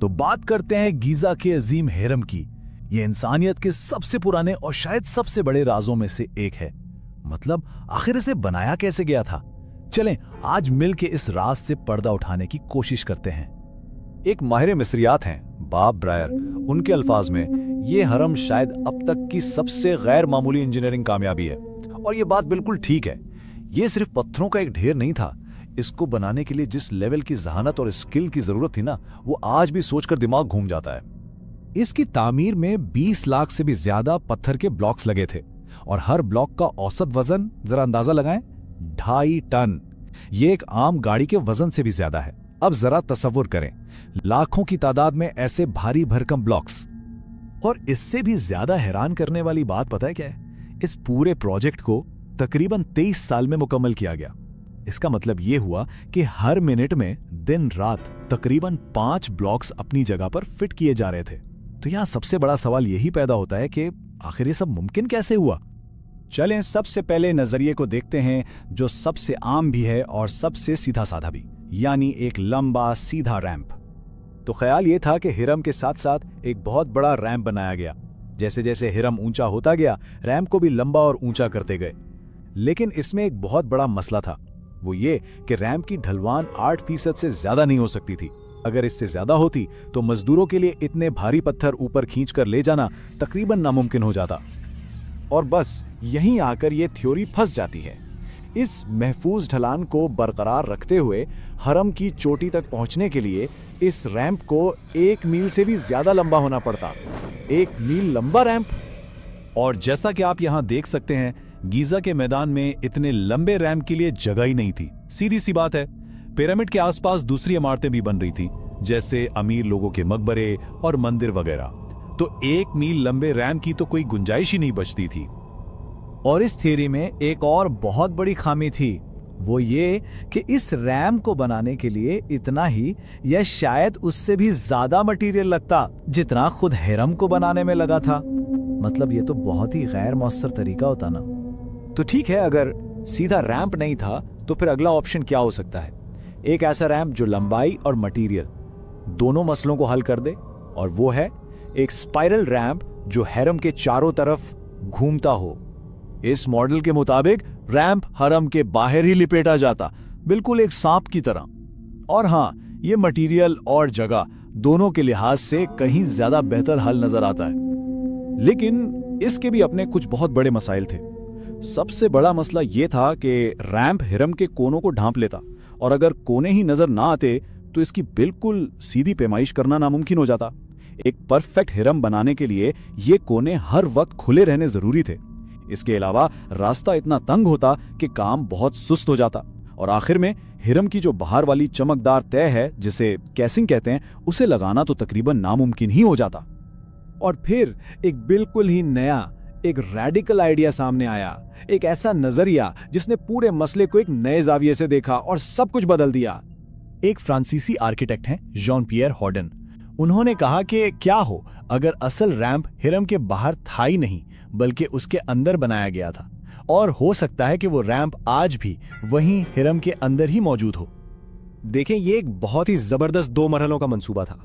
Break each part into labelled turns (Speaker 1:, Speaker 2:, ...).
Speaker 1: तो बात करते हैं गीजा के अजीम हेरम की। ये इंसानियत के सबसे पुराने और शायद सबसे बड़े राजों में से एक है। मतलब आखिर इसे बनाया कैसे गया था? चलें आज मिल के इस राज से पर्दा उठाने की कोशिश करते हैं।
Speaker 2: एक माहिर मिस्रियात हैं बाब ब्रायर, उनके अल्फाज में ये हरम शायद अब तक की सबसे गैर मामूली इंजीनियरिंग कामयाबी है। और ये बात बिल्कुल ठीक है। ये सिर्फ पत्थरों का एक ढेर नहीं था। इसको बनाने के लिए जिस लेवल की जहानत और स्किल की जरूरत थी ना, वो आज भी सोचकर दिमाग घूम जाता है।
Speaker 3: इसकी तामीर में 20 लाख से भी ज्यादा पत्थर के ब्लॉक्स लगे थे और हर ब्लॉक का औसत वजन जरा अंदाजा लगाएं, 2.5 टन। ये एक आम गाड़ी के वजन से भी ज्यादा है। अब जरा तसव्वुर करें, लाखों की तादाद में ऐसे भारी भरकम ब्लॉक्स।
Speaker 1: और इससे भी ज्यादा हैरान करने वाली बात पता है क्या है? इस पूरे प्रोजेक्ट को तकरीबन 23 साल में मुकम्मल किया गया। इसका मतलब यह हुआ कि हर मिनट में दिन रात तकरीबन 5 ब्लॉक्स अपनी जगह पर फिट किए जा रहे थे। तो यहां सबसे बड़ा सवाल यही पैदा होता है कि आखिर ये सब मुमकिन कैसे हुआ?
Speaker 3: चलें सबसे पहले नजरिए को देखते हैं, जो सबसे आम भी है और सबसे सीधा साधा भी, यानी एक लंबा सीधा रैंप।
Speaker 2: तो ख्याल ये था कि हिरम के साथ साथ एक बहुत बड़ा रैंप बनाया गया। जैसे जैसे हिरम ऊंचा होता गया, रैंप को भी लंबा और ऊंचा करते गए। लेकिन इसमें एक बहुत बड़ा मसला था। वो ये कि रैंप की ढलवान 8% से ज्यादा नहीं हो सकती थी। अगर इससे ज्यादा होती तो मजदूरों के लिए इतने भारी पत्थर ऊपर खींचकर ले जाना तकरीबन नामुमकिन हो जाता।
Speaker 3: और बस यहीं आकर ये थ्योरी फंस जाती है। इस महफूज ढलान को बरकरार रखते हुए हरम की चोटी तक पहुंचने के लिए इस रैंप को 1 मील से भी ज्यादा लंबा होना पड़ता। 1 मील लंबा रैंप।
Speaker 1: और जैसा कि आप यहां देख सकते हैं, गीजा के मैदान में इतने लंबे रैंप के लिए जगह ही नहीं थी। सीधी सी बात है, पिरामिड के आसपास दूसरी इमारतें भी बन रही थी, जैसे अमीर लोगों के मकबरे और मंदिर वगैरह। तो 1 मील लंबे रैंप की तो कोई गुंजाइश ही नहीं बचती थी।
Speaker 4: और इस थ्योरी में एक और बहुत बड़ी खामी थी। वो ये कि इस रैंप को बनाने के लिए इतना ही या शायद उससे भी ज्यादा मटेरियल लगता जितना खुद हिरम को बनाने में लगा था। मतलब ये तो बहुत ही गैर मौसर तरीका होता ना।
Speaker 2: तो ठीक है, अगर सीधा रैंप नहीं था तो फिर अगला ऑप्शन क्या हो सकता है? एक ऐसा रैंप जो लंबाई और मटेरियल दोनों मसलों को हल कर दे, और वो है एक स्पाइरल रैंप जो हरम के चारों तरफ घूमता हो।
Speaker 1: इस मॉडल के मुताबिक रैंप हरम के बाहर ही लिपेटा जाता, बिल्कुल एक सांप की तरह। और हां, ये मटेरियल और जगह दोनों के लिहाज से कहीं ज्यादा बेहतर हल नजर आता है।
Speaker 2: लेकिन इसके भी अपने कुछ बहुत बड़े मसाइल थे। सबसे बड़ा मसला यह था कि रैंप हिरम के कोनों को ढांप लेता, और अगर कोने ही नजर ना आते तो इसकी बिल्कुल सीधी पैमाइश करना नामुमकिन हो जाता। एक परफेक्ट हिरम बनाने के लिए ये कोने हर वक्त खुले रहने जरूरी थे। इसके अलावा रास्ता इतना तंग होता कि काम बहुत सुस्त हो जाता, और आखिर में हिरम की जो बाहर वाली चमकदार तय है, जिसे कैसिंग कहते हैं, उसे लगाना तो तकरीबन नामुमकिन ही हो जाता।
Speaker 3: और फिर एक बिल्कुल ही नया, एक रेडिकल आइडिया सामने आया। एक ऐसा नजरिया जिसने पूरे मसले को एक नए जाविये से देखा और सब कुछ बदल दिया।
Speaker 1: एक फ्रांसीसी आर्किटेक्ट हैं जॉन पियर हॉर्डन। उन्होंने कहा कि क्या हो अगर असल रैंप हिरम के बाहर था ही नहीं, बल्कि उसके अंदर बनाया गया था, और हो सकता है कि वो रैंप आज भी वहीं हिरम के अंदर ही मौजूद हो।
Speaker 2: देखें, ये एक बहुत ही जबरदस्त 2 मरहलों का मंसूबा था।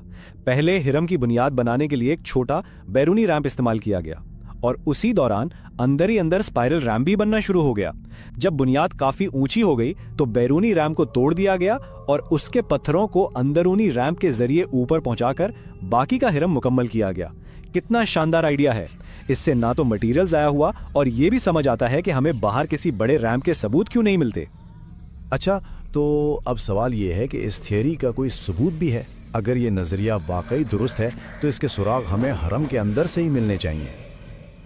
Speaker 2: पहले हिरम की बुनियाद बनाने के लिए एक छोटा बैरूनी रैंप इस्तेमाल किया गया, और उसी दौरान अंदर ही अंदर स्पाइरल रैंप भी बनना शुरू हो गया। जब बुनियाद काफी ऊंची हो गई तो बैरूनी रैंप को तोड़ दिया गया और उसके पत्थरों को अंदरूनी रैंप के जरिए ऊपर पहुंचाकर बाकी का हिरम मुकम्मल किया गया। कितना शानदार आइडिया है! इससे ना तो मटेरियल जाया हुआ, और ये भी समझ आता है कि हमें बाहर किसी बड़े रैंप के सबूत क्यों नहीं मिलते।
Speaker 1: अच्छा, तो अब सवाल यह है कि इस थियरी का कोई सबूत भी है? अगर ये नजरिया वाकई दुरुस्त है तो इसके सुराग हमें हरम के अंदर से ही मिलने चाहिए।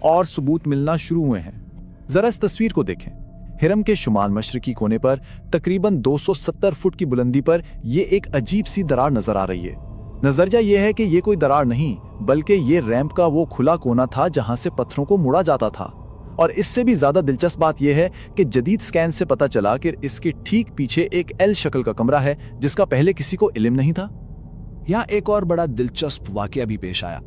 Speaker 3: और सबूत मिलना शुरू हुए हैं। जरा इस तस्वीर को देखें। हिरम के शुमाल मशरकी कोने पर तकरीबन 270 फुट की बुलंदी पर यह एक अजीब सी दरार नजर आ रही है। नजरिया यह है कि यह कोई दरार नहीं, बल्कि ये रैंप का वो खुला कोना था जहां से पत्थरों को मुड़ा जाता था। और इससे भी ज्यादा दिलचस्प बात यह है कि जदीद स्कैन से पता चला कि इसके ठीक पीछे एक एल शक्ल का कमरा है, जिसका पहले किसी को इल्म नहीं था।
Speaker 1: यहाँ एक और बड़ा दिलचस्प वाकया भी पेश आया।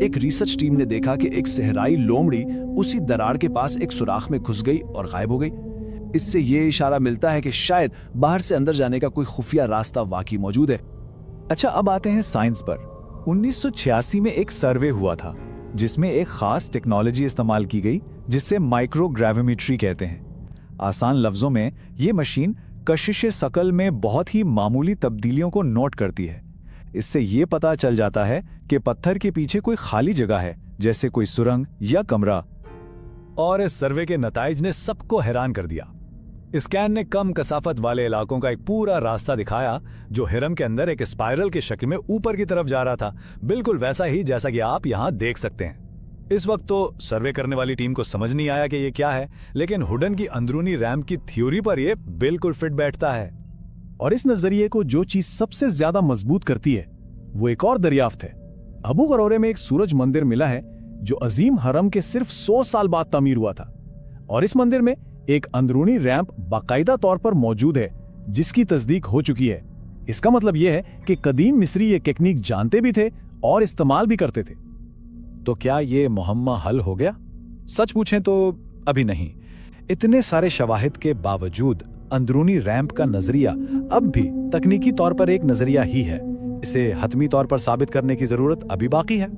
Speaker 1: एक रिसर्च टीम ने देखा कि एक सहराई लोमड़ी उसी दरार के पास एक सुराख में घुस गई और गायब हो गई। इससे ये इशारा मिलता है कि शायद बाहर से अंदर जाने का कोई खुफिया रास्ता वाकई मौजूद है।
Speaker 3: अच्छा, अब आते हैं साइंस पर। 1986 में एक सर्वे हुआ था जिसमें एक खास टेक्नोलॉजी इस्तेमाल की गई जिसे माइक्रोग्राविमेट्री कहते हैं। आसान लफ्जों में ये मशीन कशिश शकल में बहुत ही मामूली तब्दीलियों को नोट करती है। इससे ये पता चल जाता है कि पत्थर के पीछे कोई खाली जगह है, जैसे कोई सुरंग या कमरा।
Speaker 1: और इस सर्वे के नताइज ने सबको हैरान कर दिया। स्कैन ने कम कसाफत वाले इलाकों का एक पूरा रास्ता दिखाया जो हिरम के अंदर एक स्पाइरल की शक्ल में ऊपर की तरफ जा रहा था, बिल्कुल वैसा ही जैसा कि आप यहां देख सकते हैं। इस वक्त तो सर्वे करने वाली टीम को समझ नहीं आया कि ये क्या है, लेकिन हुडन की अंदरूनी रैम्प की थ्योरी पर यह बिल्कुल फिट बैठता है।
Speaker 3: और इस नजरिए को जो चीज सबसे ज्यादा मजबूत करती है वो एक और दरियाफ्त है। अबू गरोरे में एक सूरज मंदिर मिला है जो अजीम हरम के सिर्फ 100 साल बाद तामीर हुआ था, और इस मंदिर में एक अंदरूनी रैंप बाकायदा तौर पर मौजूद है जिसकी तस्दीक हो चुकी है। इसका मतलब यह है कि कदीम मिस्री ये टेक्निक जानते भी थे और इस्तेमाल भी करते थे।
Speaker 2: तो क्या ये मुहम्मा हल हो गया? सच पूछें तो अभी नहीं। इतने सारे शवाहिद के बावजूद अंदरूनी रैंप का नजरिया अब भी तकनीकी तौर पर एक नजरिया ही है। इसे हतमी तौर पर साबित करने की जरूरत अभी बाकी है।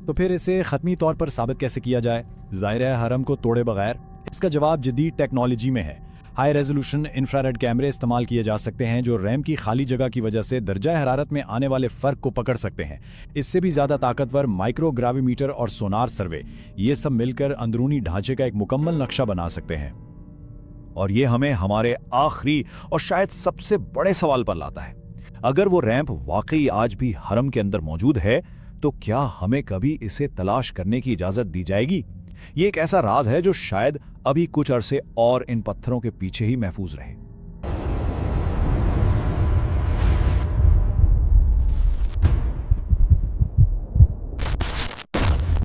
Speaker 1: तो फिर इसे खत्मी तौर पर साबित कैसे किया जाए? जाहिर है हरम को तोड़े बगैर। इसका जवाब जदीद टेक्नोलॉजी में है। हाई रेजोल्यूशन इंफ्रारेड कैमरे इस्तेमाल किए जा सकते हैं जो रैम की खाली जगह की वजह से दर्जा हरारत में आने वाले फर्क को पकड़ सकते हैं। इससे भी ज्यादा ताकतवर माइक्रोग्राविमीटर और सोनार सर्वे, ये सब मिलकर अंदरूनी ढांचे का एक मुकम्मल नक्शा बना सकते हैं।
Speaker 3: और ये हमें हमारे आखिरी और शायद सबसे बड़े सवाल पर लाता है। अगर वो रैंप वाकई आज भी हरम के अंदर मौजूद है तो क्या हमें कभी इसे तलाश करने की इजाजत दी जाएगी? ये एक ऐसा राज है जो शायद अभी कुछ अरसे और इन पत्थरों के पीछे ही महफूज रहे।